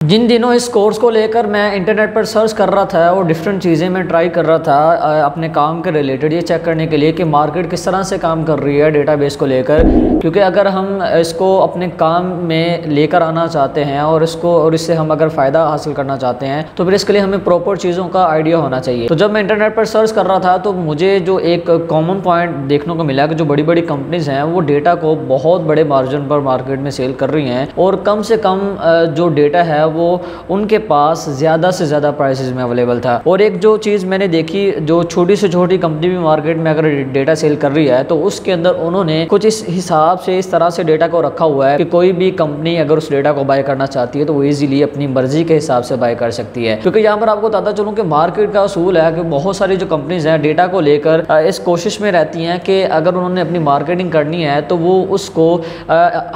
जिन दिनों इस कोर्स को लेकर मैं इंटरनेट पर सर्च कर रहा था और डिफरेंट चीज़ें मैं ट्राई कर रहा था अपने काम के रिलेटेड ये चेक करने के लिए कि मार्केट किस तरह से काम कर रही है डेटाबेस को लेकर, क्योंकि अगर हम इसको अपने काम में लेकर आना चाहते हैं और इससे हम अगर फ़ायदा हासिल करना चाहते हैं तो फिर इसके लिए हमें प्रॉपर चीज़ों का आइडिया होना चाहिए। तो जब मैं इंटरनेट पर सर्च कर रहा था तो मुझे जो एक कॉमन पॉइंट देखने को मिला कि जो बड़ी बड़ी कंपनीज़ हैं वो डेटा को बहुत बड़े मार्जिन पर मार्केट में सेल कर रही हैं और कम से कम जो डेटा है वो उनके पास ज़्यादा से ज़्यादा प्राइसेस में अवेलेबल था। और एक जो चीज़ मैंने देखी, जो छोटी से छोटी कंपनी भी मार्केट में अगर डेटा सेल कर रही है तो उसके अंदर उन्होंने कुछ इस हिसाब से इस तरह से डेटा को रखा हुआ है कि कोई भी कंपनी अगर उस डेटा को बाय करना चाहती है तो वो ईजिली अपनी मर्जी के हिसाब से बाय कर सकती है। क्योंकि यहाँ पर आपको बताता चलूँ कि मार्केट का असूल है कि बहुत सारी जो कंपनीज हैं डेटा को लेकर इस कोशिश में रहती हैं कि अगर उन्होंने अपनी मार्केटिंग करनी है तो वो उसको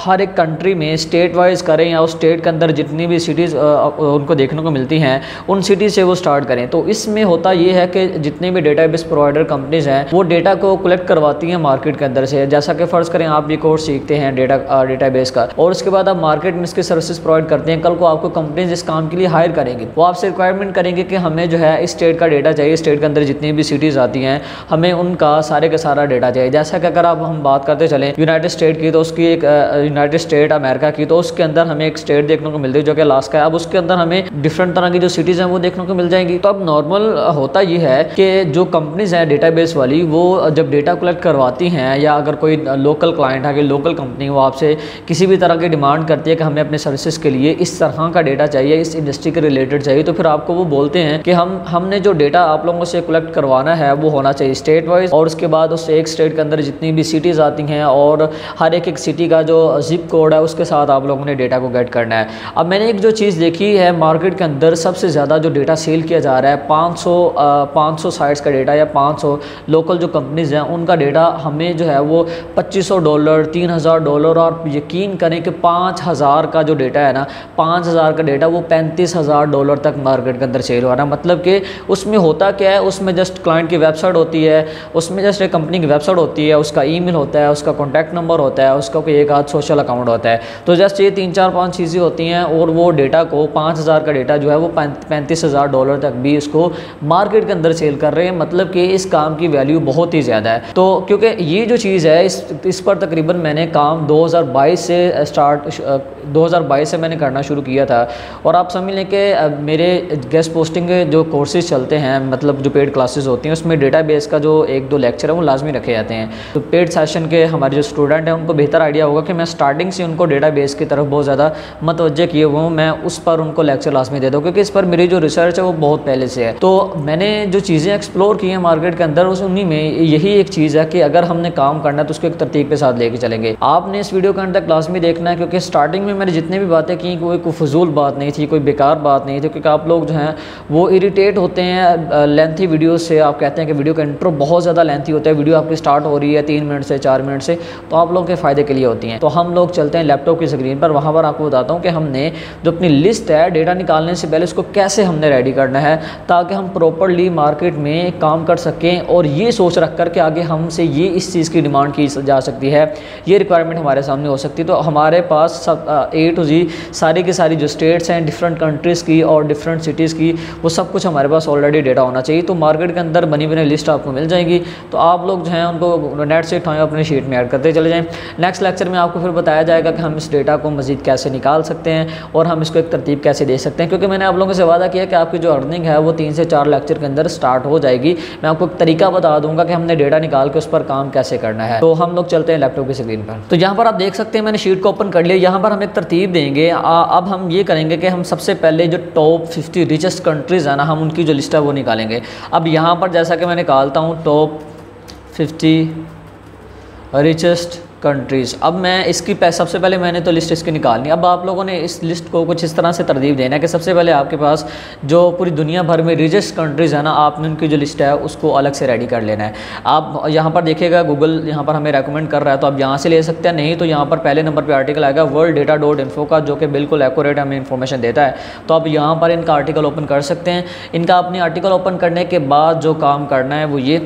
हर एक कंट्री में स्टेट वाइज करें या उस स्टेट के अंदर जितनी भी सिटीज़ उनको देखने को मिलती हैं उन सिटी से वो स्टार्ट करें। तो इसमें होता ये है कि जितने भी डेटाबेस प्रोवाइडर कंपनीज हैं वो डेटा को कलेक्ट करवाती हैं मार्केट के अंदर से। जैसा कि फ़र्ज़ करें आप ये कोर्स सीखते हैं डेटाबेस का और उसके बाद आप मार्केट में इसके सर्विसेज प्रोवाइड करते हैं। कल को आपको कंपनीज इस काम के लिए हायर करेंगी, वो आपसे रिक्वायरमेंट करेंगे कि हमें जो है इस स्टेट का डेटा चाहिए, स्टेट के अंदर जितनी भी सिटीज़ आती हैं हमें उनका सारे का सारा डेटा चाहिए। जैसा कि अगर आप हम बात करते चलें यूनाइटेड स्टेट की तो उसकी एक यूनाइटेड स्टेट अमेरिका की तो उसके अंदर हमें एक स्टेट देखने को मिलती है जो कि अलास्का है। अब उसके अंदर हमें डिफरेंट तरह की जो सिटीज़ हैं वो देखने को मिल जाएंगी। तो अब नॉर्मल होता ये है कि जो कंपनीज हैं डेटाबेस वाली वो जब डेटा कलेक्ट करवाती हैं या अगर कोई लोकल क्लाइंट है कि लोकल कंपनी वो आपसे किसी भी तरह की डिमांड करती है कि हमें अपने सर्विसेज के लिए इस तरह का डेटा चाहिए, इस इंडस्ट्री के रिलेटेड चाहिए, तो फिर आपको वो बोलते हैं कि हमने जो डेटा आप लोगों से कलेक्ट करवाना है वो होना चाहिए स्टेट वाइज और उसके बाद उस एक स्टेट के अंदर जितनी भी सिटीज़ आती हैं और हर एक सिटी का जो जिप कोड है उसके साथ आप लोगों ने डेटा को गेट करना है। अब मैंने एक जो चीज़ देखी है मार्केट के अंदर सबसे ज़्यादा जो डेटा सेल किया जा रहा है 500 साइट्स का डेटा या 500 लोकल जो कंपनीज़ हैं उनका डेटा हमें जो है वो $2500 $3000 और यकीन करें कि 5000 का जो डेटा है ना 5000 का डेटा वो $35000 तक मार्केट के अंदर सेल हो रहा है। मतलब कि उसमें होता क्या है, उसमें जस्ट क्लाइंट की वेबसाइट होती है, उसमें जस्ट एक कंपनी की वेबसाइट होती है, उसका ईमेल होता है, उसका कॉन्टैक्ट नंबर होता है, उसका कोई एक आध सोशल अकाउंट होता है। तो जस्ट ये 3-4-5 चीज़ें होती हैं और वो डेटा को 5000 का डेटा जो है वो $35000 तक भी इसको मार्केट के अंदर सेल कर रहे हैं। मतलब कि इस काम की वैल्यू बहुत ही ज़्यादा है। तो क्योंकि ये जो चीज़ है इस पर तकरीबन मैंने काम 2022 से मैंने करना शुरू किया था और आप समझ लें कि मेरे गेस्ट पोस्टिंग के जो कोर्सेज चलते हैं मतलब जो पेड क्लासेस होती हैं उसमें डेटाबेस का जो 1-2 लेक्चर है वो लाजमी रखे जाते हैं। तो पेड सेशन के हमारे जो स्टूडेंट हैं उनको बेहतर आइडिया होगा कि मैं स्टार्टिंग से उनको डेटाबेस की तरफ बहुत ज़्यादा मतवज्जे किए हुए हूँ, मैं उस पर उनको लेक्चर लाजमी दे दूँ क्योंकि इस पर मेरी जो रिसर्च है वो बहुत पहले से है। तो मैंने जो चीज़ें एक्सप्लोर की हैं मार्केट के अंदर उन्हीं में यही एक चीज़ है कि अगर हमने काम करना है तो उसको एक तरतीब के साथ लेके चलेंगे। आपने इस वीडियो के अंदर क्लास में देखना है क्योंकि स्टार्टिंग में मैंने जितनी भी बातें की कोई फजूल बात नहीं थी, कोई बेकार बात नहीं थी, क्योंकि आप लोग जो हैं वो इरिटेट होते हैं लेंथी वीडियो से। आप कहते हैं कि वीडियो का इंट्रो बहुत ज़्यादा लेंथी होता है, वीडियो आपकी स्टार्ट हो रही है 3 मिनट से 4 मिनट से, तो आप लोगों के फ़ायदे के लिए होती हैं। तो हम लोग चलते हैं लैपटॉप की स्क्रीन पर, वहाँ पर आपको बताता हूँ कि हमने जो अपनी लिस्ट है डेटा निकालने से पहले उसको कैसे हमने रेडी करना है ताकि हम प्रॉपरली मार्केट में काम कर सकें और ये सोच रख कर के आगे हमसे ये इस चीज़ की डिमांड की जा सकती है, ये रिक्वायरमेंट हमारे सामने हो सकती है। तो हमारे पास सब A to Z सारी की सारी जो स्टेट्स हैं डिफरेंट कंट्रीज़ की और डिफरेंट सिटीज़ की वो सब कुछ हमारे पास ऑलरेडी डेटा होना चाहिए। तो मार्केट के अंदर बनी बनी लिस्ट आपको मिल जाएगी, तो आप लोग जो हैं उनको नेट से उठाएँ अपनी शीट में ऐड करते चले जाएँ। नेक्स्ट लेक्चर में आपको फिर बताया जाएगा कि हम इस डेटा को मज़ीद कैसे निकाल सकते हैं और हम इसको एक तरतीब कैसे दे सकते हैं, क्योंकि मैंने आप लोगों से वादा किया कि आपकी जो अर्निंग है वो 3 से 4 लेक्चर के अंदर स्टार्ट हो जाएगी। मैं आपको एक तरीका बता दूंगा कि हमने डेटा निकाल के उस पर काम कैसे करना है। तो हम लोग चलते हैं लैपटॉप की स्क्रीन पर। तो यहाँ पर आप देख सकते हैं मैंने शीट को ओपन कर लिया। यहाँ पर हम एक तरतीब देंगे। अब हम ये करेंगे कि हम सबसे पहले जो टॉप 50 रिचेस्ट कंट्रीज़ है ना हम उनकी जो लिस्ट है वो निकालेंगे। अब यहाँ पर जैसा कि मैं निकालता हूँ टॉप 50 रिचेस्ट कंट्रीज़। अब मैं इसकी सबसे पहले मैंने तो लिस्ट इसकी निकालनी। अब आप लोगों ने इस लिस्ट को कुछ इस तरह से तरतीब देना है कि सबसे पहले आपके पास जो पूरी दुनिया भर में रिचेस्ट कंट्रीज़ है ना आपने उनकी जो लिस्ट है उसको अलग से रेडी कर लेना है। आप यहाँ पर देखिएगा गूगल यहाँ पर हमें रेकमेंड कर रहा है तो आप यहाँ से ले सकते हैं, नहीं तो यहाँ पर पहले नंबर पर आर्टिकल आएगा worlddata.info का जो कि बिल्कुल एक्यूरेट हमें इन्फॉर्मेशन देता है। तो आप यहाँ पर इनका आर्टिकल ओपन कर सकते हैं। इनका अपनी आर्टिकल ओपन करने के बाद जो काम करना है वो ये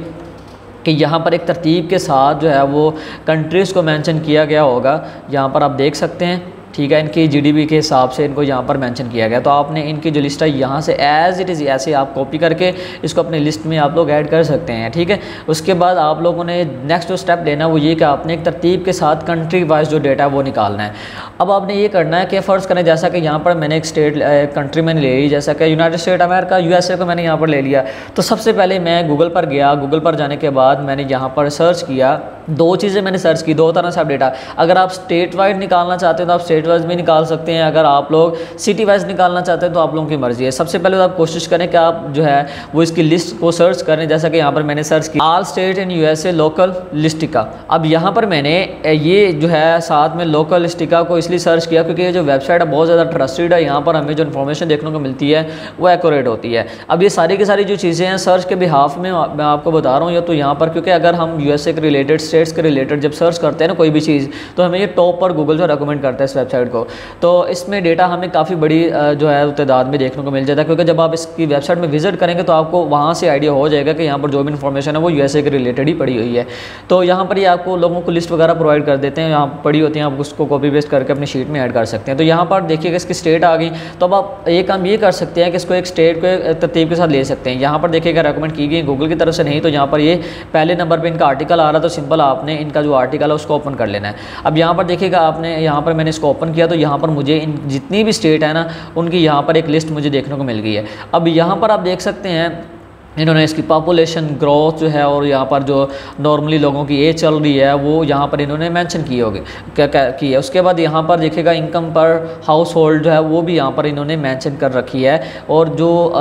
कि यहाँ पर एक तरतीब के साथ जो है वो कंट्रीज़ को मेंशन किया गया होगा। यहाँ पर आप देख सकते हैं ठीक है, इनकी जीडीपी के हिसाब से इनको यहाँ पर मेंशन किया गया। तो आपने इनकी जो लिस्ट है यहाँ से एज़ इट इज़ ऐसे आप कॉपी करके इसको अपनी लिस्ट में आप लोग ऐड कर सकते हैं। ठीक है, उसके बाद आप लोगों ने नेक्स्ट जो स्टेप लेना है वो ये कि आपने एक तरतीब के साथ कंट्री वाइज जो डेटा है वो निकालना है। अब आपने ये करना है कि फ़र्ज़ करें जैसा कि यहाँ पर मैंने एक कंट्री मैंने ले ली, जैसा कि यूनाइटेड स्टेट अमेरिका USA को मैंने यहाँ पर ले लिया। तो सबसे पहले मैं गूगल पर गया, गूगल पर जाने के बाद मैंने यहाँ पर सर्च किया, दो चीज़ें मैंने सर्च की, दो तरह से आप डेटा, अगर आप स्टेट वाइज निकालना चाहते हैं तो आप स्टेट वाइज भी निकाल सकते हैं, अगर आप लोग सिटी वाइज निकालना चाहते हैं तो आप लोगों की मर्ज़ी है। सबसे पहले तो आप कोशिश करें कि आप जो है वो इसकी लिस्ट को सर्च करें, जैसा कि यहाँ पर मैंने सर्च किया Allstate in USA local लिस्टिका। अब यहाँ पर मैंने ये जो है साथ में लोकल लिस्टिका को इसलिए सर्च किया क्योंकि ये जो वेबसाइट है बहुत ज़्यादा ट्रस्टेड है, यहाँ पर हमें जो इन्फॉर्मेशन देखने को मिलती है वो एक्यूरेट होती है। अब ये सारी की सारी जो चीज़ें हैं सर्च के बिहाफ में मैं आपको बता रहा हूँ, या तो यहाँ पर क्योंकि अगर हम USA के रिलेटेड, स्टेट्स के रिलेटेड जब सर्च करते हैं ना कोई भी चीज़, तो हमें ये टॉप पर गूगल जो रेकमेंड करता है इस वेबसाइट को, तो इसमें डेटा हमें काफ़ी बड़ी जो है तादाद में देखने को मिल जाता है। क्योंकि जब आप इसकी वेबसाइट में विजिट करेंगे तो आपको वहाँ से आइडिया हो जाएगा कि यहाँ पर जो भी इन्फॉर्मेशन है वो USA के रिलेटेड ही पड़ी हुई है। तो यहाँ पर ये आपको लोगों को लिस्ट वगैरह प्रोवाइड कर देते हैं, यहाँ पड़ी होती हैं, आप उसको कॉपी पेस्ट करके अपनी शीट में ऐड कर सकते हैं। तो यहाँ पर देखिएगा इसकी स्टेट आ गई, तो अब आप एक काम ये कर सकते हैं कि इसको एक स्टेट को एक तरतीब के साथ ले सकते हैं। यहाँ पर देखिएगा रेकमेंड की गई गूगल की तरफ से नहीं, तो यहाँ पर ये पहले नंबर पर इनका आर्टिकल आ रहा, तो सिंपल आपने इनका जो आर्टिकल है उसको ओपन कर लेना है। अब यहाँ पर देखिएगा आपने, यहाँ पर मैंने इसको ओपन किया तो यहाँ पर मुझे इन जितनी भी स्टेट है ना उनकी यहाँ पर एक लिस्ट मुझे देखने को मिल गई है। अब यहाँ पर आप देख सकते हैं इन्होंने इसकी पॉपुलेशन ग्रोथ जो है और यहाँ पर जो नॉर्मली लोगों की एज चल रही है वो यहाँ पर इन्होंने मेंशन की होगी, क्या की है। उसके बाद यहाँ पर देखिएगा इनकम पर हाउस होल्ड जो है वो भी यहाँ पर इन्होंने मेंशन कर रखी है, और जो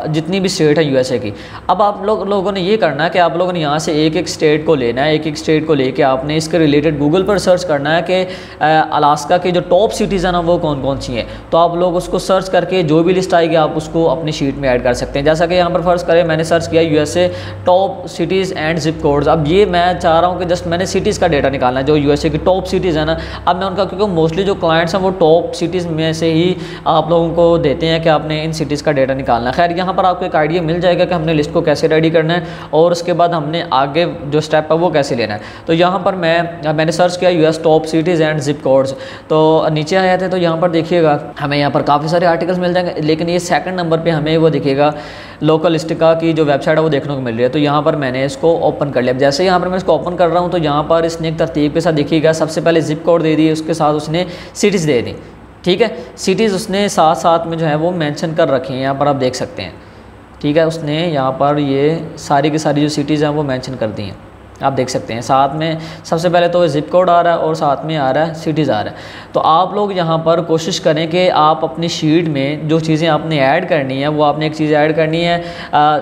जितनी भी स्टेट है USA की। अब आप लोगों ने ये करना है कि आप लोगों ने यहाँ से एक एक स्टेट को लेना है, एक एक स्टेट को लेके आपने इसके रिलेटेड गूगल पर सर्च करना है कि अलास्का के जो टॉप सिटीज़ हैं ना वो कौन कौन सी हैं। तो आप लोग उसको सर्च करके जो भी लिस्ट आएगी आप उसको अपनी शीट में ऐड कर सकते हैं। जैसा कि यहाँ पर फर्ज करें मैंने सर्च किया USA top cities and zip codes. अब ये मैं चाह रहा हूँ कि जस्ट मैंने सिटीज़ का डेटा निकालना है जो USA की टॉप सिटीज़ है ना। अब मैं उनका, क्योंकि मोस्टली जो क्लाइंट्स हैं वो टॉप सिटीज़ में से ही आप लोगों को देते हैं कि आपने इन सिटीज़ का डेटा निकालना है। खैर यहाँ पर आपको एक आइडिया मिल जाएगा कि हमने लिस्ट को कैसे रेडी करना है और उसके बाद हमने आगे जो स्टेप है वो कैसे लेना है। तो यहाँ पर मैंने सर्च किया US top cities and zip codes, तो नीचे आए थे तो यहाँ पर देखिएगा हमें यहाँ पर काफ़ी सारे आर्टिकल्स मिल जाएंगे, लेकिन ये सेकंड नंबर पे हमें वो दिखेगा लोकल लिस्टिका की जो वेबसाइट है वो देखने को मिल रही है। तो यहाँ पर मैंने इसको ओपन कर लिया। जैसे यहाँ पर मैं इसको ओपन कर रहा हूँ तो यहाँ पर इसने एक तरतीब के साथ देखिएगा सबसे पहले जिप कोड दे दी, उसके साथ उसने सिटीज़ दे दी। ठीक है, सिटीज़ उसने साथ साथ में जो है वो मेंशन कर रखी हैं, यहाँ पर आप देख सकते हैं। ठीक है, उसने यहाँ पर ये सारी की सारी जो सिटीज़ हैं वो मेंशन कर दी हैं, आप देख सकते हैं। साथ में सबसे पहले तो जिप कोड आ रहा है और साथ में आ रहा है सिटीज़ आ रहा है। तो आप लोग यहाँ पर कोशिश करें कि आप अपनी शीट में जो चीज़ें आपने ऐड करनी है वो आपने एक चीज़ ऐड करनी है,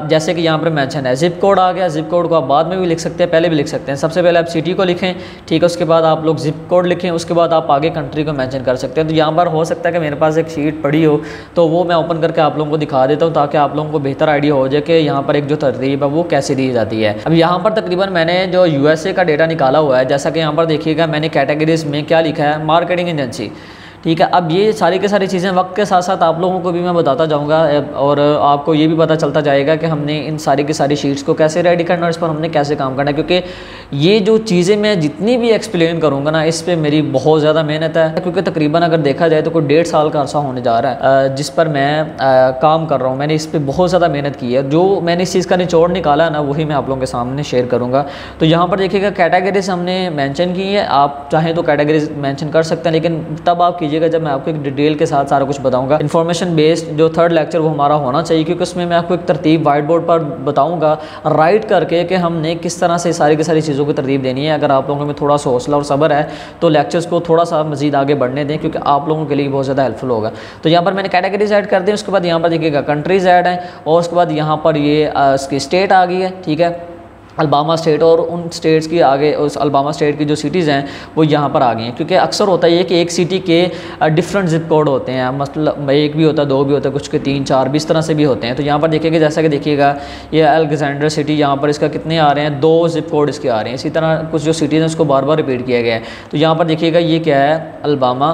जैसे कि यहाँ पर मेंशन है जिप कोड आ गया। जिप कोड को आप बाद में भी लिख सकते हैं, पहले भी लिख सकते हैं। सबसे पहले आप सिटी को लिखें, ठीक है, उसके बाद आप लोग जिप कोड लिखें, उसके बाद आप आगे कंट्री को मेंशन कर सकते हैं। तो यहाँ पर हो सकता है कि मेरे पास एक शीट पड़ी हो तो वो मैं ओपन करके आप लोगों को दिखा देता हूँ ताकि आप लोगों को बेहतर आइडिया हो जाए कि यहाँ पर एक जो तरतीब है वो कैसे दी जाती है। अब यहाँ पर तकरीबन मैंने जो USA का डेटा निकाला हुआ है, जैसा कि यहाँ पर देखिएगा मैंने कैटेगरीज में क्या लिखा है, मार्केटिंग एजेंसी। ठीक है, अब ये सारी की सारी चीज़ें वक्त के साथ साथ आप लोगों को भी मैं बताता जाऊंगा और आपको ये भी पता चलता जाएगा कि हमने इन सारी की सारी शीट्स को कैसे रेडी करना है और इस पर हमने कैसे काम करना है। क्योंकि ये जो चीज़ें मैं जितनी भी एक्सप्लेन करूँगा ना इस पर मेरी बहुत ज़्यादा मेहनत है, क्योंकि तकरीबन अगर देखा जाए तो कोई 1.5 साल का अरसा होने जा रहा है जिस पर मैं काम कर रहा हूँ। मैंने इस पर बहुत ज़्यादा मेहनत की है, जो मैंने इस चीज़ का निचोड़ निकाला है ना वही मैं आप लोगों के सामने शेयर करूँगा। तो यहाँ पर देखिएगा कैटेगरीज हमने मैंशन की है, आप चाहें तो कैटेगरीज मैंशन कर सकते हैं, लेकिन तब आप कीजिएगा जब मैं आपको एक डिटेल के साथ सारा कुछ बताऊंगा। इन्फॉर्मेशन बेस्ड जो थर्ड लेक्चर वो हमारा होना चाहिए, क्योंकि उसमें मैं आपको एक तरतीब वाइट बोर्ड पर बताऊंगा राइट करके कि हमने किस तरह से सारी की सारी चीज़ों की तरतीब देनी है। अगर आप लोगों में थोड़ा सा हौसला और सब्र है तो लेक्चर्स को थोड़ा सा मजीद आगे बढ़ने दें, क्योंकि आप लोगों के लिए बहुत ज़्यादा हेल्पफुल होगा। तो यहाँ पर मैंने कैटेगरीज ऐड कर दी, उसके बाद यहाँ पर देखिएगा कंट्रीज़ ऐड हैं और उसके बाद यहाँ पर ये इसकी स्टेट आ गई है। ठीक है, अलबामा स्टेट, और उन स्टेट्स की आगे उस अलबामा स्टेट की जो सिटीज़ हैं वो यहाँ पर आ गई हैं। क्योंकि अक्सर होता है कि एक सिटी के डिफरेंट जिप कोड होते हैं, मतलब एक भी होता है, 2 भी होता है, कुछ के 3, 4 भी इस तरह से भी होते हैं। तो यहाँ पर देखेंगे जैसा कि देखिएगा ये अलेक्जेंडर सिटी, यहाँ पर इसका कितने आ रहे हैं, 2 जिप कोड इसके आ रहे हैं। इसी तरह कुछ जो सिटीज़ हैं उसको बार बार रिपीट किया गया है। तो यहाँ पर देखिएगा ये क्या है, अलबामा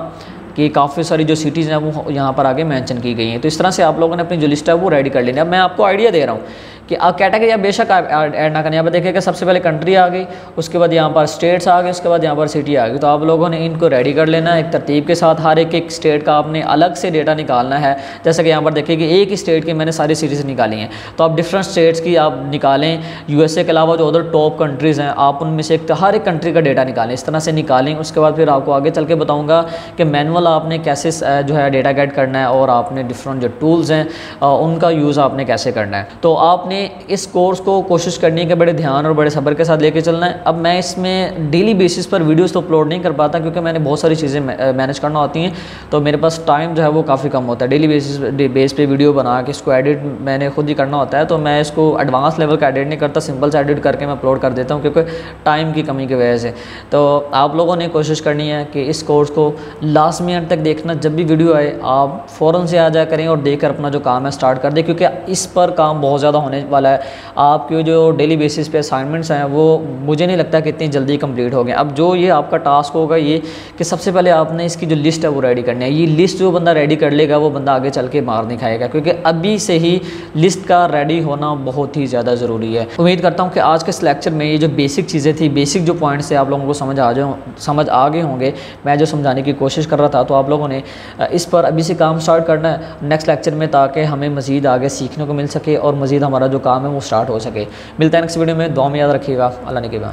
कि काफ़ी सारी जो सिटीज़ हैं वो यहाँ पर आगे मेंशन की गई हैं। तो इस तरह से आप लोगों ने अपनी जो लिस्ट है वो रेडी कर लेनी है। अब मैं आपको आइडिया दे रहा हूँ कि आप कैटेगरी आप बेशक आप ऐड ना करें। यहाँ पर देखिए कि सबसे पहले कंट्री आ गई, उसके बाद यहाँ पर स्टेट्स आ गए, उसके बाद यहाँ पर सिटी आ गई। तो आप लोगों ने इनको रेडी कर लेना है एक तरतीब के साथ। हर एक स्टेट का आपने अलग से डेटा निकालना है। जैसे कि यहाँ पर देखिए कि एक ही स्टेट की मैंने सारी सीरीज़ निकाली हैं, तो आप डिफरेंट स्टेट्स की आप निकालें। यूएसए के अलावा जो अदर टॉप कंट्रीज़ हैं आप उनमें से हर एक कंट्री का डेटा निकालें, इस तरह से निकालें। उसके बाद फिर आपको आगे चल के बताऊँगा कि मैनुअल आपने कैसे जो है डेटा गेट करना है और आपने डिफरेंट जो टूल्स हैं उनका यूज़ आपने कैसे करना है। तो आपने इस कोर्स को कोशिश करनी है कि बड़े ध्यान और बड़े सब्र के साथ लेके चलना है। अब मैं इसमें डेली बेसिस पर वीडियोस तो अपलोड नहीं कर पाता क्योंकि मैंने बहुत सारी चीज़ें मैनेज करना होती हैं, तो मेरे पास टाइम जो है वो काफ़ी कम होता है। डेली बेस पे वीडियो बना के इसको एडिट मैंने खुद ही करना होता है, तो मैं इसको एडवांस लेवल का एडिट नहीं करता, सिंपल से एडिट करके मैं अपलोड कर देता हूँ क्योंकि टाइम की कमी की वजह से। तो आप लोगों ने कोशिश करनी है कि इस कोर्स को लास्ट मिनट तक देखना। जब भी वीडियो आए आप फ़ौरन से आ जाया करें और देख कर अपना जो काम है स्टार्ट कर दें, क्योंकि इस पर काम बहुत ज़्यादा होने वाला है। आपके जो डेली बेसिस पे असाइनमेंट्स हैं वो मुझे नहीं लगता कि इतनी जल्दी कंप्लीट हो गए। अब जो ये आपका टास्क होगा ये कि सबसे पहले आपने इसकी जो लिस्ट है वो रेडी करनी है। ये लिस्ट जो बंदा रेडी कर लेगा वो बंदा आगे चल के मार नहीं खाएगा, क्योंकि अभी से ही लिस्ट का रेडी होना बहुत ही ज़्यादा ज़रूरी है। उम्मीद करता हूँ कि आज के इस लेक्चर में ये जो बेसिक चीज़ें थी, बेसिक जो पॉइंट्स थे आप लोगों को समझ आ गए होंगे। मैं जो समझाने की कोशिश कर रहा था, तो आप लोगों ने इस पर अभी से काम स्टार्ट करना है नेक्स्ट लेक्चर में, ताकि हमें मज़ीद आगे सीखने को मिल सके और मज़ीद हमारा जो काम है वो स्टार्ट हो सके। मिलता है नेक्स्ट वीडियो में। दुआ में याद रखिएगा। अल्लाह ने के बाद।